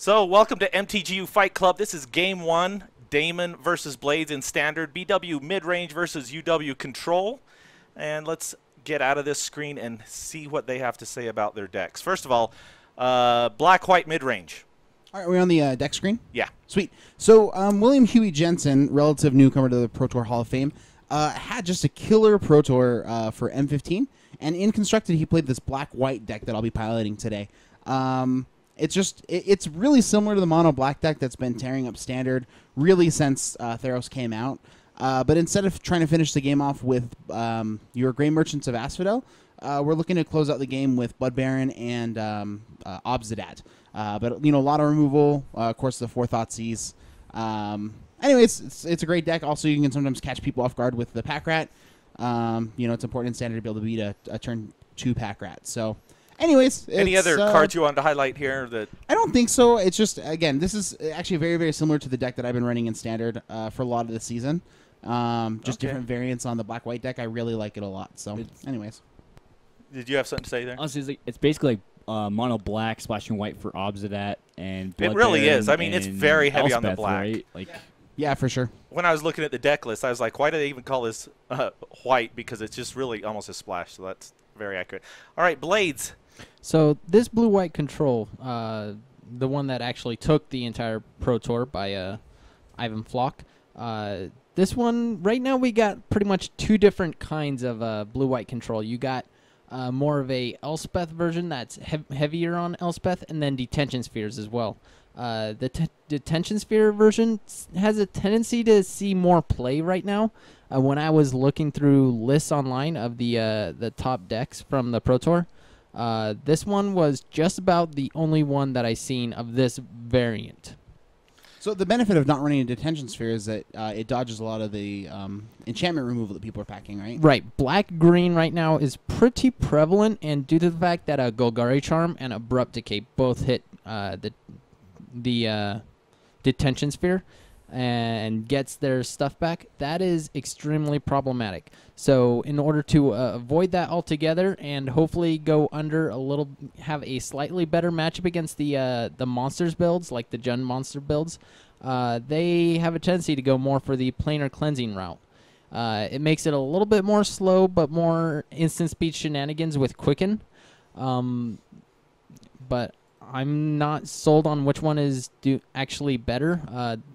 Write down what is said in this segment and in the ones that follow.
So, welcome to MTGU Fight Club. This is Game 1, Daemon versus Blades in Standard, BW Midrange versus UW Control. And let's get out of this screen and see what they have to say about their decks. First of all, black-white Midrange. All right, are we on the deck screen? Yeah. Sweet. So, William Huey Jensen, relative newcomer to the Pro Tour Hall of Fame, had just a killer Pro Tour for M15. And in Constructed, he played this black-white deck that I'll be piloting today. It's really similar to the mono black deck that's been tearing up Standard really since Theros came out. But instead of trying to finish the game off with your Grey Merchants of Asphodel, we're looking to close out the game with Blood Baron and Obsidat. But you know, a lot of removal, of course, the Four Thoughtseize. Anyways, it's a great deck. Also, you can sometimes catch people off guard with the Pack Rat. You know, it's important in Standard to be able to beat a turn 2 Pack Rat. So. Anyways, any other cards you wanted to highlight here? That I don't think so. It's just, again, this is actually very, very similar to the deck that I've been running in Standard for a lot of the season. Just different variants on the black-white deck. I really like it a lot. So, anyways. Did you have something to say there? Honestly, it's basically like mono black splashing white for Obsidat and Blood It really Baron is. I mean, it's very heavy on the Elspeth, black. right? Like, yeah, for sure. When I was looking at the deck list, I was like, why do they even call this white? Because it's just really almost a splash. So that's very accurate. All right, Blades. So this blue-white control, the one that actually took the entire Pro Tour by Ivan Flock, this one, right now we got pretty much two different kinds of blue-white control. You got more of a Elspeth version that's heavier on Elspeth, and then detention spheres as well. The detention sphere version has a tendency to see more play right now. When I was looking through lists online of the top decks from the Pro Tour, this one was just about the only one that I seen of this variant. So the benefit of not running a detention sphere is that it dodges a lot of the enchantment removal that people are packing, right? Right. Black-green right now is pretty prevalent, and due to the fact that a Golgari Charm and Abrupt Decay both hit the detention sphere and gets their stuff back, that is extremely problematic. So in order to avoid that altogether and hopefully go under a little, have a slightly better matchup against the monsters builds, like the Jund monster builds, they have a tendency to go more for the planar cleansing route. It makes it a little bit more slow, but more instant speed shenanigans with Quicken. But I'm not sold on which one is actually better. The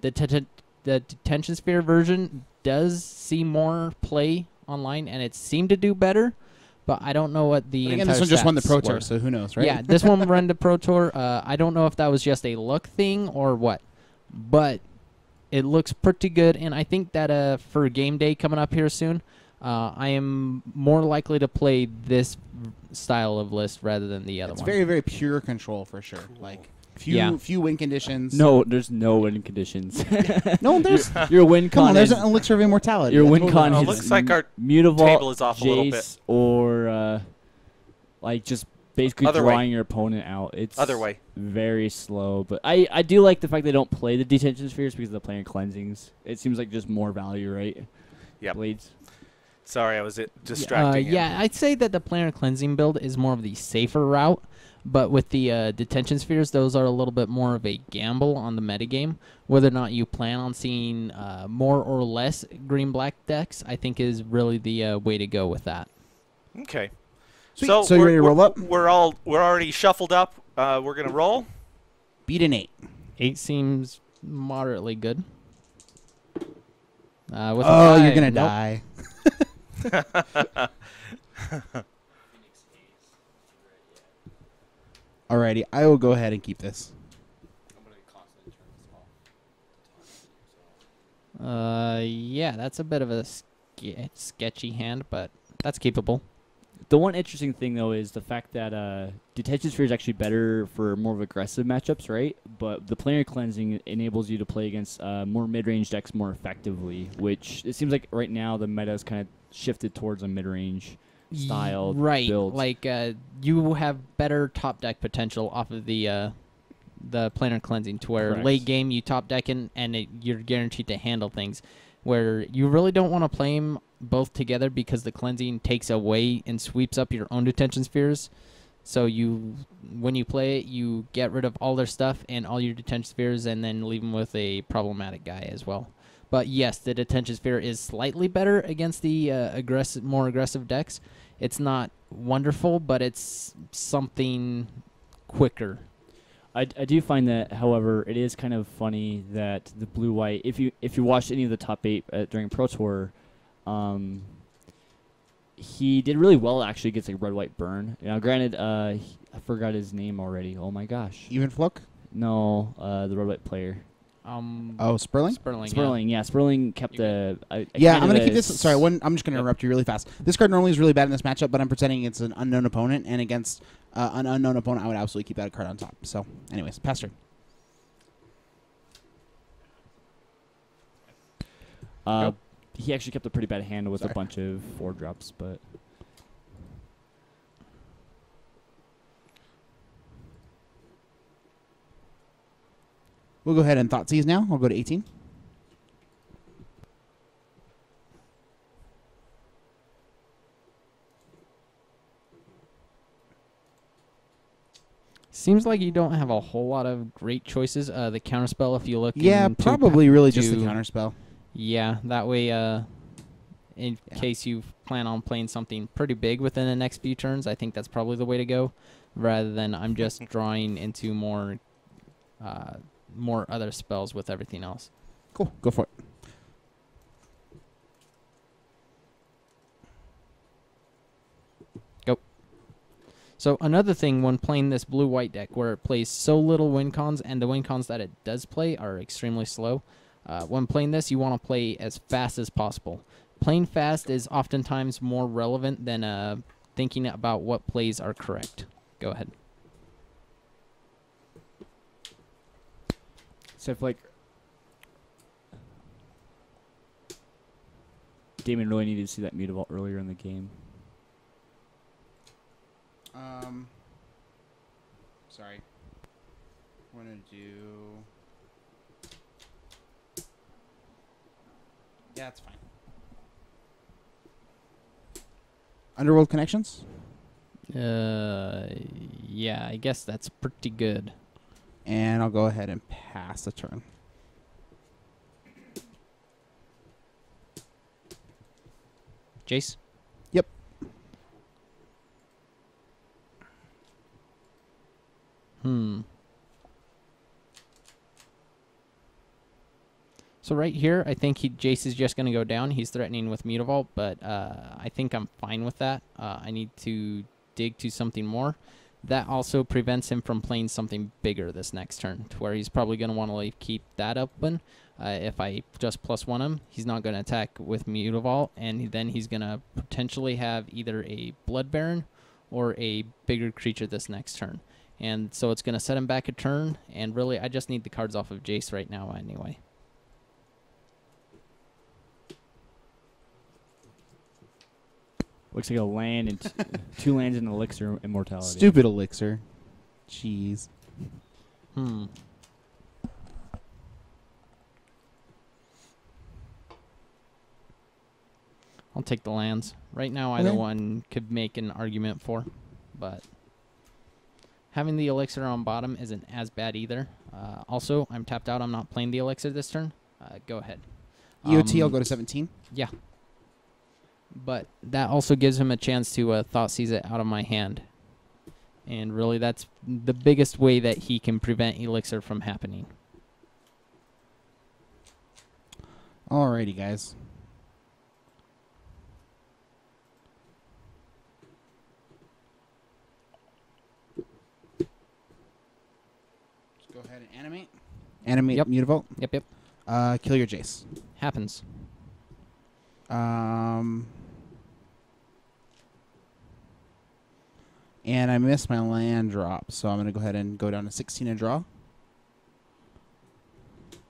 detention sphere version does see more play online, and it seemed to do better, but I don't know what the again, entire this one just won the stats Pro Tour, were. so who knows, right? Yeah, this one ran the Pro Tour. I don't know if that was just a luck thing or what, but it looks pretty good, and I think that for game day coming up here soon, I am more likely to play this style of list rather than the other one. It's very, very pure control for sure. Cool. Like few win conditions. no, there's no win conditions. No, there's Your win come con on. There's is an elixir of immortality. your That's win totally con fine. It is looks like our Mutavault, table is off a little bit. Jace, or like just basically Other way. drawing your opponent out. It's Other way. very slow, but I do like the fact they don't play the detention spheres because of the planar cleansings. It seems like just more value, right? Yeah. Blades. Sorry, I was distracting. Yeah, I'd say that the planar cleansing build is more of the safer route, but with the detention spheres, those are a little bit more of a gamble on the metagame. Whether or not you plan on seeing more or less green-black decks, I think is really the way to go with that. Okay. Sweet. So you ready to roll up? We're already shuffled up. We're gonna roll. Beat an 8. 8 seems moderately good. With a Oh, you're 5, gonna nope. die. Alrighty, I will go ahead and keep this. Yeah, that's a bit of a sketchy hand, but that's keepable. The one interesting thing, though, is the fact that Detention Sphere is actually better for more of aggressive matchups, right? But the planar cleansing enables you to play against more mid-range decks more effectively, which it seems like right now the meta is kind of shifted towards a mid-range style build. Like you have better top deck potential off of the planar cleansing, to where Correct. late game you top deck and you're guaranteed to handle things. Where you really don't want to play them both together because the cleansing takes away and sweeps up your own detention spheres. So when you play it, you get rid of all their stuff and all your detention spheres, and then leave them with a problematic guy as well. But yes, the detention sphere is slightly better against the more aggressive decks. It's not wonderful, but it's something quicker. I do find that, however, it is kind of funny that the blue-white, if you watched any of the top 8 during Pro Tour, he did really well actually against like red-white burn. Now, granted, I forgot his name already. Oh my gosh. Even Fluck? No, the red-white player. Sperling? Sperling, yeah. Sperling kept the... I'm going to keep this... Sorry, I'm just going to interrupt you really fast. This card normally is really bad in this matchup, but I'm pretending it's an unknown opponent, and against an unknown opponent, I would absolutely keep that card on top. So, anyways, pass turn. He actually kept a pretty bad hand with a bunch of 4-drops, but... We'll go ahead and Thoughtseize now. I'll go to 18. Seems like you don't have a whole lot of great choices. The counterspell, if you look. Yeah, probably really just the counterspell. Yeah, that way, in case you plan on playing something pretty big within the next few turns, I think that's probably the way to go, rather than I'm just drawing into more other spells with everything else. Cool, go for it. Go. So another thing when playing this blue-white deck, where it plays so little win cons, and the win cons that it does play are extremely slow, when playing this, you want to play as fast as possible. Playing fast is oftentimes more relevant than thinking about what plays are correct. Go ahead. So if like Daemon really needed to see that Mutavault earlier in the game. Sorry. I'm gonna do. Yeah, it's fine. Underworld Connections? Yeah, I guess that's pretty good. And I'll go ahead and pass the turn. Jace? Yep. So right here, I think Jace is just going to go down. He's threatening with Mutavault, but I think I'm fine with that. I need to dig to something more. That also prevents him from playing something bigger this next turn, to where he's probably going to want to keep that open. If I just +1 him, he's not going to attack with Mutavault, and then he's going to potentially have either a Blood Baron or a bigger creature this next turn. And so it's going to set him back a turn, and really I just need the cards off of Jace right now anyway. Looks like a land and 2 lands and elixir immortality. Stupid elixir. Jeez. I'll take the lands. Right now, either one could make an argument for, but having the elixir on bottom isn't as bad either. Also, I'm tapped out. I'm not playing the elixir this turn. Go ahead. EOT, I'll go to 17. Yeah. But that also gives him a chance to Thoughtseize it out of my hand. And really, that's the biggest way that he can prevent elixir from happening. Alrighty, guys. Just go ahead and animate. Animate Mutavault. Yep. Kill your Jace. Happens. And I missed my land drop, so I'm going to go ahead and go down to 16 and draw.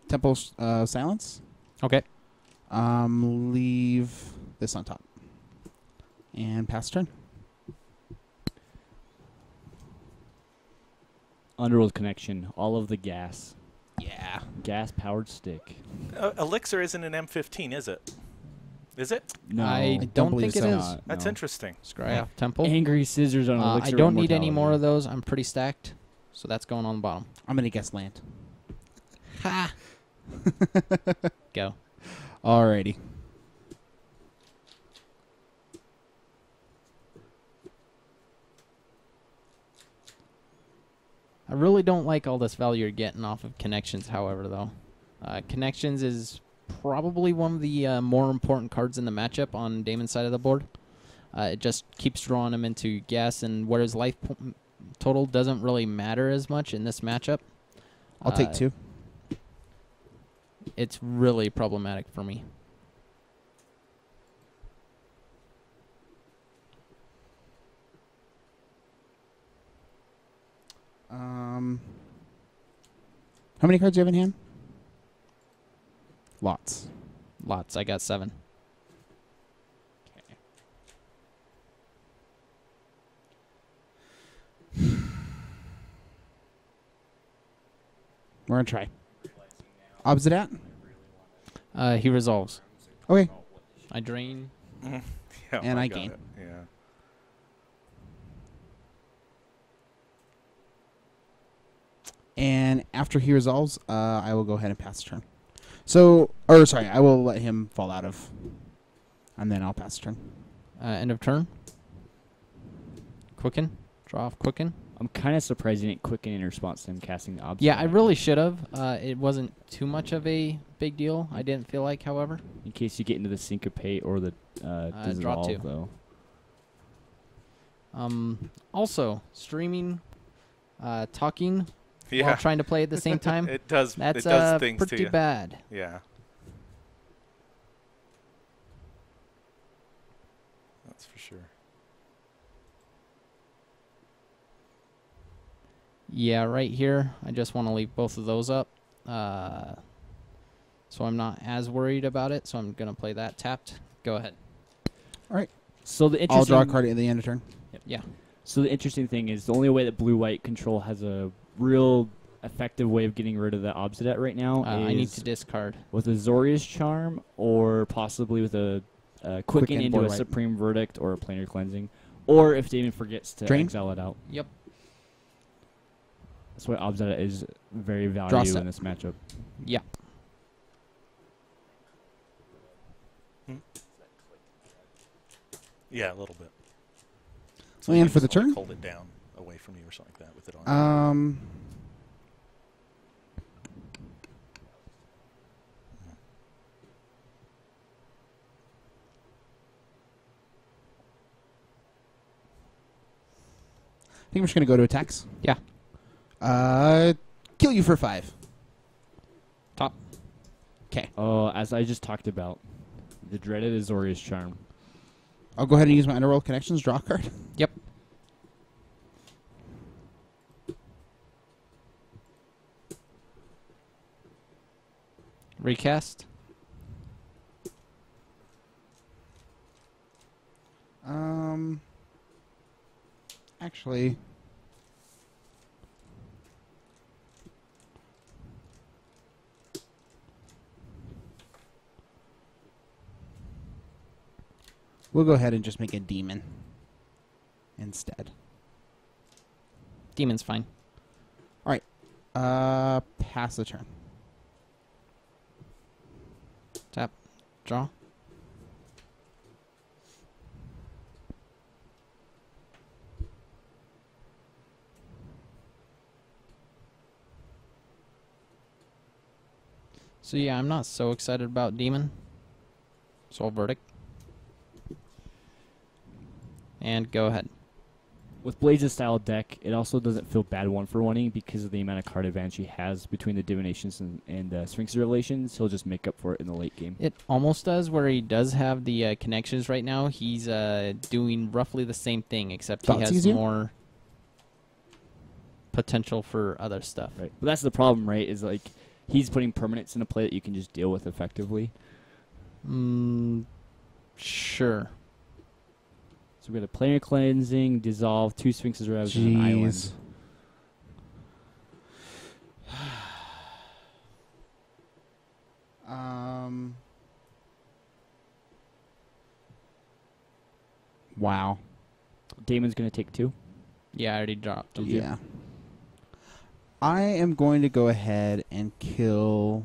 Temple Silence. Okay. Leave this on top. And pass turn. Underworld Connection. All of the gas. Yeah. Gas-powered stick. Elixir isn't an M15, is it? Is it? No, I don't don't believe think so. it is. Not, That's no. interesting. Scry off Temple. Angry Scissors on I Elixir don't of need any more of Immortality. those. I'm pretty stacked. So that's going on the bottom. I'm gonna guess land. Ha! Go. Alrighty. I really don't like all this value you're getting off of connections, however, though. Connections is probably one of the more important cards in the matchup on Daemon's side of the board. It just keeps drawing him into gas, and whereas life total doesn't really matter as much in this matchup. I'll take 2. It's really problematic for me. How many cards do you have in hand? Lots. Lots. I got 7. We're gonna try. Obsidat? He resolves. Okay. I drain. Yeah, And I got gain. it. Yeah. And after he resolves, I will go ahead and pass the turn. So, or sorry, I will let him fall out of, and then I'll pass the turn. End of turn. Quicken. Draw off Quicken. I'm kind of surprised you didn't quicken in response to him casting the object. Yeah, I really should have. It wasn't too much of a big deal. I didn't feel like, however. In case you get into the syncopate or the draw dissolve, 2. though. Also, streaming, talking Yeah. while trying to play at the same time. It does. That's it does things to pretty you. bad. Yeah. That's for sure. Yeah, right here, I just want to leave both of those up. So I'm not as worried about it, so I'm going to play that tapped. Go ahead. All right. So the I'll draw a interesting card at the end of turn. Yeah. So the interesting thing is the only way that blue-white control has a real effective way of getting rid of that Obsidat right now is I need to discard. with a Zoria's Charm or possibly with a Quicken into board a wipe. Supreme Verdict or a Planar Cleansing, or if Daemon forgets to Drain? exile it out. Yep. That's why Obsidat is very Draw valuable step. in this matchup. Yeah. Yeah, a little bit. Land you for the just, like, turn? Hold it down away from you or something like that with it on. I think we're just gonna go to attacks. Yeah. Kill you for 5. Top. Okay. Oh, as I just talked about, the dreaded Azorius Charm. I'll go ahead and use my Underworld Connections. Draw a card. Yep. Recast. Actually, we'll go ahead and just make a demon instead. Demon's fine. All right. Pass the turn. Tap. Draw. So yeah, I'm not so excited about Demon. Soul Verdict. And go ahead. With Blades' style deck, it also doesn't feel bad one-for-one-ing because of the amount of card advantage he has between the Divinations and Sphinx Revelations. He'll just make up for it in the late game. It almost does, where he does have the connections right now. He's doing roughly the same thing, except he Thoughts has easier? more potential for other stuff. Right. But that's the problem, right? Is like he's putting permanents into play that you can just deal with effectively. Sure. So we got a Planar Cleansing, Dissolve, 2 Sphinx's Revs, and an Island. Jeez. Wow. Damon's going to take 2. Yeah, I already dropped him. Yeah. I am going to go ahead and kill...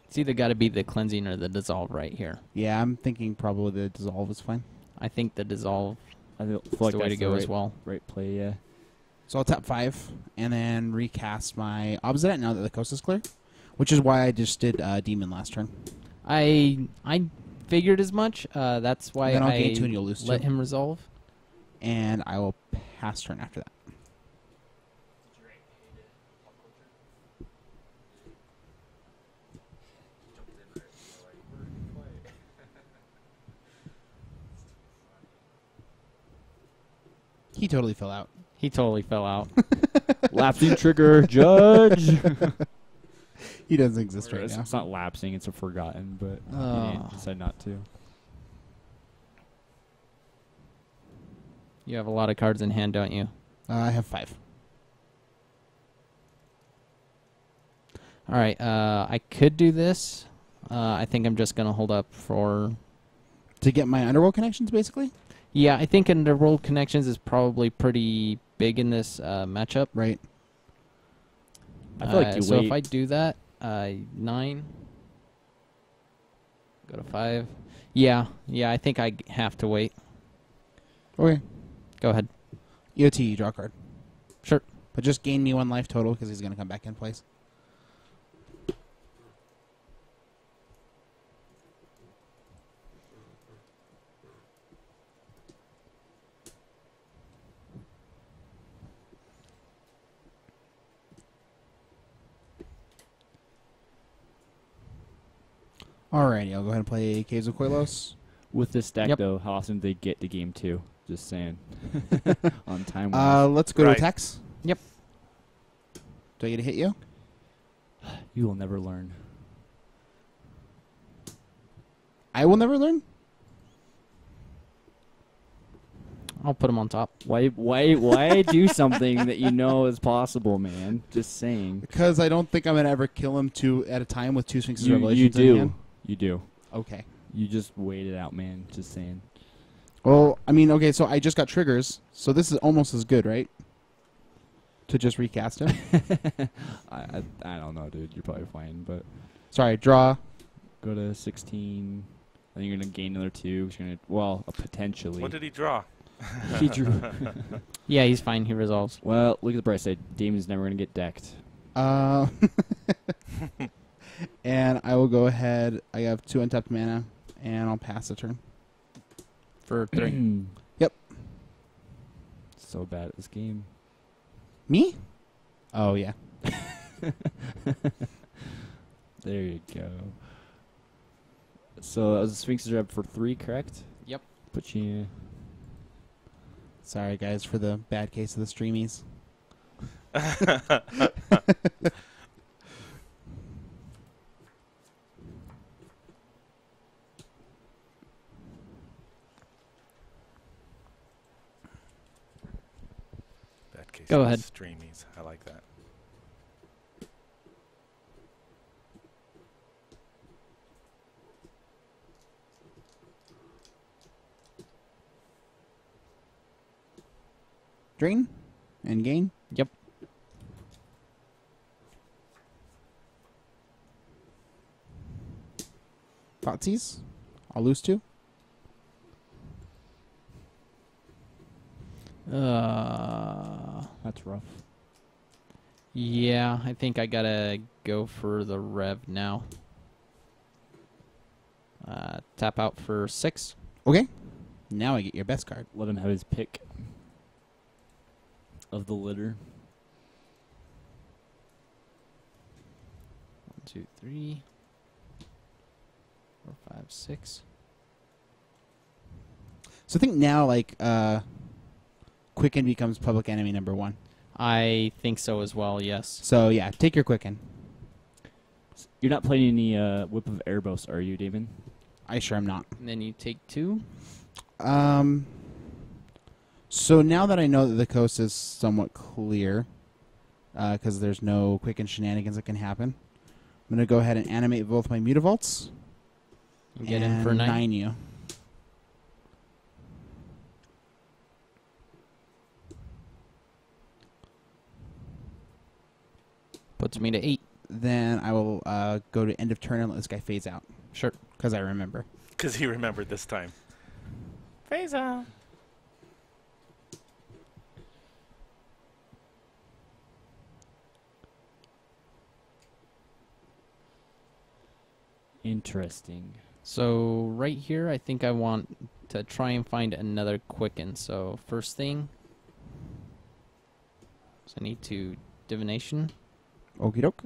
It's either got to be the cleansing or the dissolve right here. Yeah, I'm thinking probably the dissolve is fine. I think the dissolve I feel is like the way to that's go right, as well. right play, yeah. So I'll tap 5 and then recast my Obsidian now that the coast is clear, which is why I just did Demon last turn. I figured as much. That's why Then I'll I gain 2 and you'll lose 2. let him resolve. And I will pass turn after that. He totally fell out. He totally fell out. Lapsing trigger, judge. He doesn't exist right now. It's not lapsing, it's a forgotten, but he didn't decide not to. You have a lot of cards in hand, don't you? I have 5. All right. I could do this. I think I'm just gonna hold up for. To get my underworld connections, basically? Yeah, I think Underworld Connections is probably pretty big in this matchup. Right. I feel like you so wait. if I do that, 9, go to 5. Yeah, I think I have to wait. Okay. Go ahead. EOT, draw a card. Sure. But just gain me 1 life total because he's going to come back in place. Alrighty, I'll go ahead and play Caves of Koilos. With this deck, Yep. though, how often do they get to game 2? Just saying. On time. Let's go Right. to attacks. Yep. Do I get to hit you? You will never learn. I will never learn? I'll put him on top. Why do something that you know is possible, man? Just saying. Because I don't think I'm going to ever kill him 2 at a time with 2 Sphinx's You Revelations in do. hand. You do. Okay. You just wait it out, man. Just saying. Well, I mean, okay, so I just got triggers, so this is almost as good, right? To just recast him. I don't know, dude. You're probably fine, but Sorry, draw. go to 16. I think you're gonna gain another 2. 'Cause you're gonna, potentially. What did he draw? He drew. Yeah, he's fine. He resolves. Well, look at the price tag. Damon's never gonna get decked. And I will go ahead. I have 2 untapped mana, and I'll pass the turn. For 3. Yep. So bad at this game. Me? Oh, yeah. There you go. So the Sphinxes are up for 3, correct? Yep. Put you. Sorry, guys, for the bad case of the streamies. That case Go of ahead. Streamies. I like that. Drain and gain. Yep. Thoughtseize. I'll lose 2. That's rough. Yeah, I think I gotta go for the Rev now. Tap out for 6. Okay. Now I get your best card. Let him have his pick of the litter. 1, 2, 3, 4, 5, 6. So I think now, like, Quicken becomes public enemy number 1. I think so as well. Yes. So, yeah, take your Quicken. You're not playing any Whip of Erebos, are you, David? I sure am not. And then you take 2. So now that I know that the coast is somewhat clear, because there's no Quicken shenanigans that can happen, I'm going to go ahead and animate both my Mutavaults. And get in for 9. you. Puts me to 8. Then I will go to end of turn and let this guy phase out. Sure. Because I remember. Because he remembered this time. Phase out. Interesting. So right here, I think I want to try and find another Quicken. So first thing, so I need to Divination. Okie doke.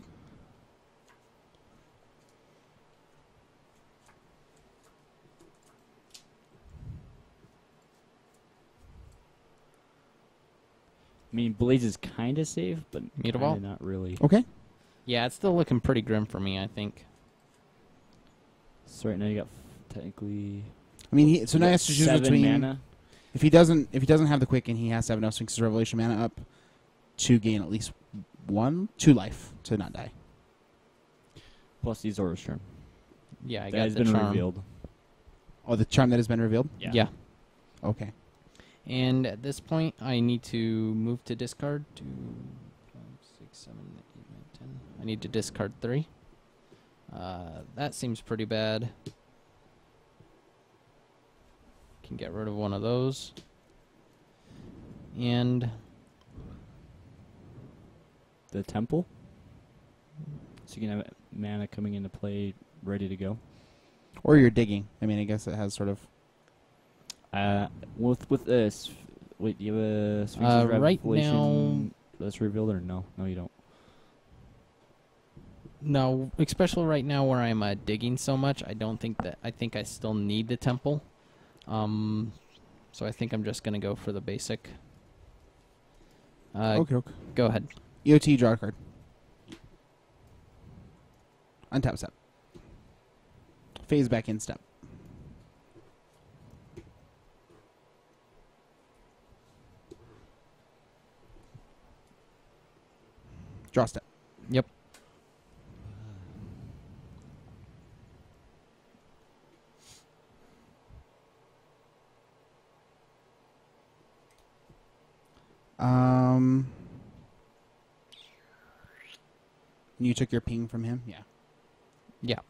I mean, Blaze is kind of safe, but Mutable? kinda not really. Okay. Yeah, it's still looking pretty grim for me, I think. So right now you got technically. I mean, so you now got he has to choose 7 between. mana. If he doesn't have the Quicken, he has to have enough Sphinx's Revelation mana up to gain at least 2 life to not die. Plus these Aura's Charm. Yeah, I That got has the been charm. revealed. Oh, the charm that has been revealed? Yeah. Okay. And at this point, I need to move to discard 2, 5, 6, 7, 8, 9, 10. I need to discard 3. That seems pretty bad. Can get rid of one of those. And The Temple. So you can have mana coming into play ready to go. Or you're digging. I mean, I guess it has sort of. With this, wait, do you have a Sphinx's right Revelation that's revealed or no? No, you don't. no, especially right now where I'm digging so much, I don't think that. I think I still need the temple. So I think I'm just gonna go for the basic. Okay. Go ahead. EOT, draw a card. Untap step. Phase back in step. Draw step. Yep. You took your ping from him? Yeah. Yeah.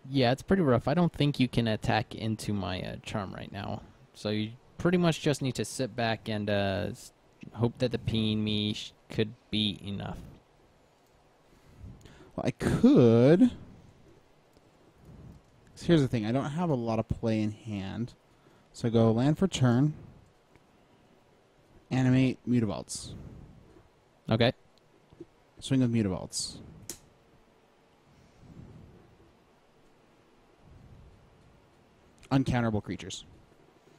Yeah, it's pretty rough. I don't think you can attack into my charm right now. So you pretty much just need to sit back and hope that the pinging me could be enough. Well, I could. So here's the thing. I don't have a lot of play in hand. So I go land for turn. Animate Mutavaults. Okay. Swing with Mutavaults. Uncounterable creatures.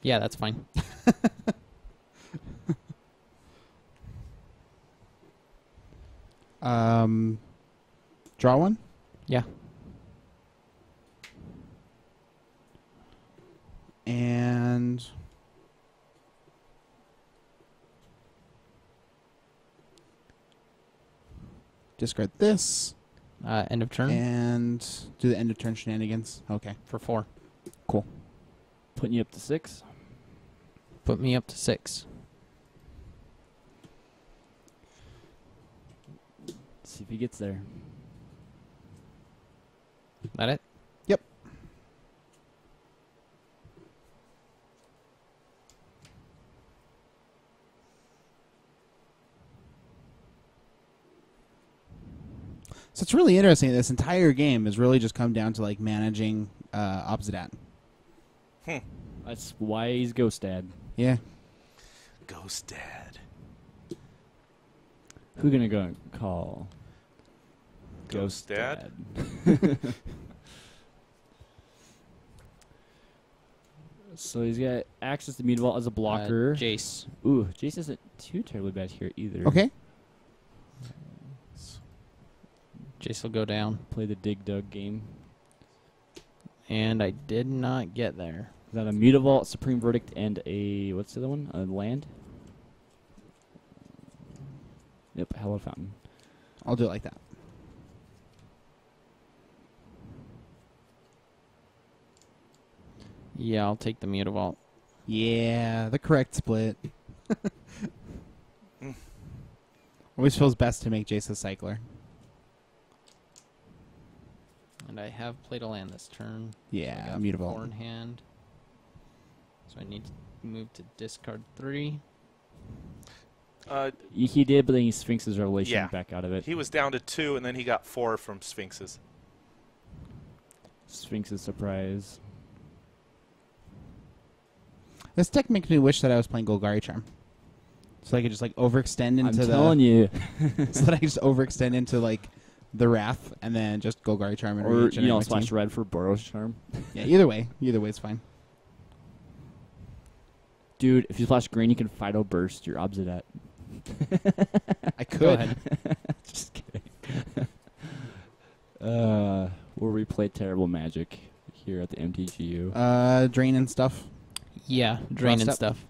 Yeah, that's fine. Draw one. Yeah. And discard this. End of turn And do the end of turn shenanigans. Okay. for 4. Cool. Putting you up to 6. Put me up to 6. See if he gets there. That it? Yep. So it's really interesting. This entire game has really just come down to like managing Obsidat. That's why he's Ghost Dad. Yeah. Ghost Dad. Who gonna go and call? Ghost Dad? So he's got access to Mutavault as a blocker. Jace. Ooh, Jace isn't too terribly bad here either. Okay. Jace will go down. Play the Dig Dug game. And I did not get there. Is that a Mutavault, Supreme Verdict, and a... what's the other one? A land? Yep, Hallowed Fountain. I'll do it like that. Yeah, I'll take the Mutavault. Yeah, the correct split. Always feels best to make Jace a cycler. And I have played a land this turn. Yeah, So I got mutable. 4 in hand. So I need to move to discard 3. He did, but then he Sphinx's Revelation Yeah. back out of it. He was down to 2, and then he got 4 from Sphinxes. Sphinx's Surprise. This deck makes me wish that I was playing Golgari Charm. So I could just like overextend into I'm telling you. so that I just overextend into like the Wrath and then just Golgari Charm and Or, regenerate my splash team. red for Boros Charm. Yeah, either way is fine. Dude, if you splash green, you can Fido Burst your Obsidat. I could. Go ahead. Just kidding. Where we play terrible Magic here at the MTGU. Drain and stuff. Yeah, drain Crossed and up. stuff.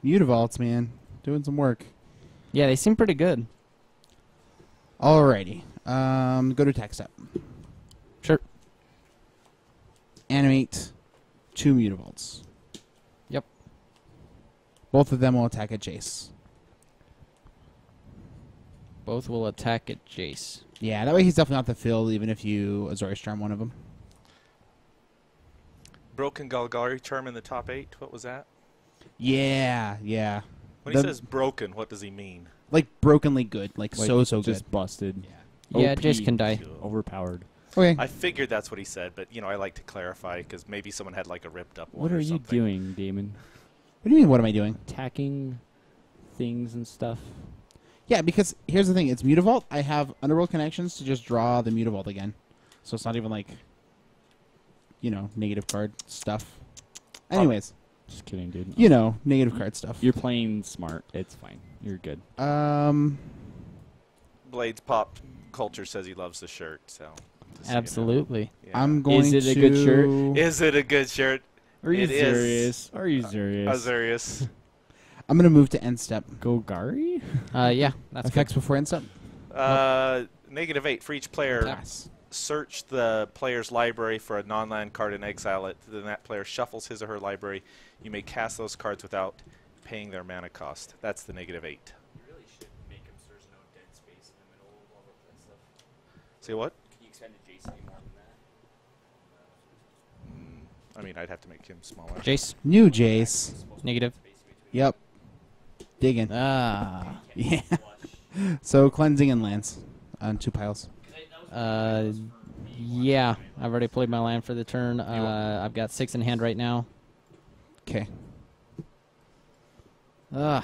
Mutavaults, man. Doing some work. Yeah, they seem pretty good. Alrighty. Go to attack step. Sure. Animate 2 Mutavaults. Yep. Both of them will attack at Jace. Both will attack at Jace. Yeah, that way he's definitely off the field, even if you Azorius Charm one of them. Broken Golgari Charm in the top 8. What was that? Yeah. When he The- says broken, what does he mean? Like brokenly good, like so just good. busted. Yeah, OP. Jace can die. Overpowered. Okay. I figured that's what he said, but I like to clarify because maybe someone had like a ripped up one. What or are you something. doing, Daemon? What do you mean? What am I doing? Attacking things and stuff? Yeah, because here's the thing: it's Mutavault. I have Underworld connections to just draw the Mutavault again, so it's not even like, negative card stuff. Anyways, Just kidding, dude. negative card stuff. You're playing smart. It's fine. You're good. Blades Pop Culture says he loves the shirt, so. just so you know. Absolutely. Yeah. I'm going to. Is it a good shirt? Is it a good shirt? Are you It is. serious? Are you serious? Azorius. I'm going to move to end step. Golgari? Yeah, that's Effects before end step. -8 for each player. Pass. Search the player's library for a non-land card and exile it. Then that player shuffles his or her library. You may cast those cards without paying their mana cost. That's the -8. You really should make him so there's no dead space in the middle of all of that stuff. Say what? Can you extend to Jace any more than that? I mean, I'd have to make him smaller. Jace. New Jace. Negative. Yep. Digging. Ah. Yeah. So cleansing and lands on 2 piles. Yeah, I've already played my land for the turn. I've got 6 in hand right now. Okay. Ah.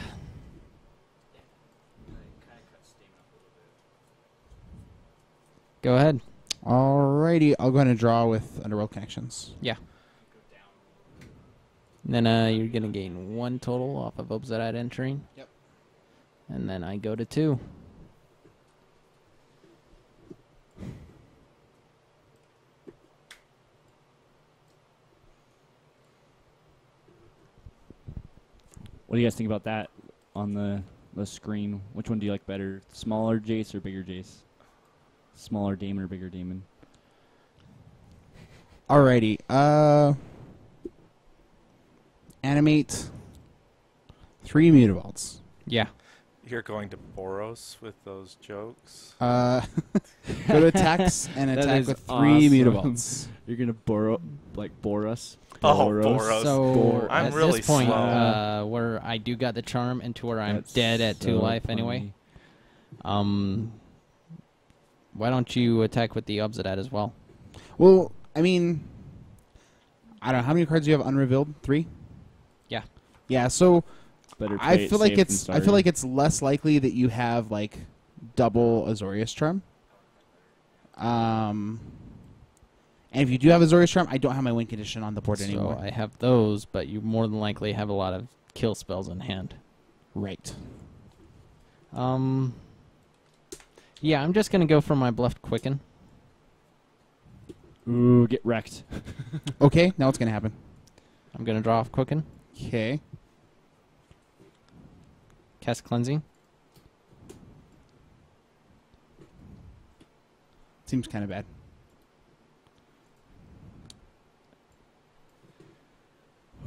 Go ahead. Alrighty, I'll go ahead and draw with Underworld connections. Yeah. And then you're going to gain 1 total off of Obsidian entering. Yep. And then I go to 2. What do you guys think about that on the screen? Which one do you like better? Smaller Jace or bigger Jace? Smaller Daemon or bigger Daemon? Alrighty. Animate 3 Mutavaults. Yeah. You're going to Boros with those jokes. Go to attacks and That attack is with 3 awesome. Mutavaults. You're gonna Bor us? Oh, Boros. So I'm at really this point, slow. where I do got the charm and to where I'm That's dead at 2 so life anyway. funny. Why don't you attack with the Obsidian as well? Well, I mean, I don't know. How many cards do you have unrevealed? 3? Yeah. Yeah, so Better play I it feel like safe it's than I feel sorry. like it's less likely that you have like double Azorius Charm. And if you do have Azorius Charm, I don't have my win condition on the board anymore. So I have those, but you more than likely have a lot of kill spells in hand. Right. Yeah, I'm just gonna go for my bluffed Quicken. Ooh, get wrecked. Okay, now what's gonna happen? I'm gonna draw off Quicken, Okay. cast Cleansing. Seems kind of bad.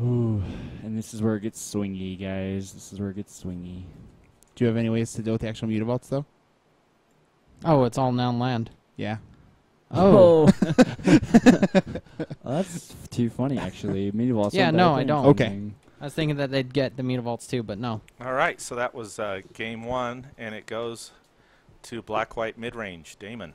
Ooh, And this is where it gets swingy, guys. This is where it gets swingy. Do you have any ways to deal with the actual mutavaults, though? Oh, it's all noun land. Yeah. Oh. Well, that's too funny, actually. Mutavaults. Yeah, no, I don't. Okay. I was thinking that they'd get the Mutavaults too, but no. All right, so that was game 1, and it goes to black-white mid-range. Daemon.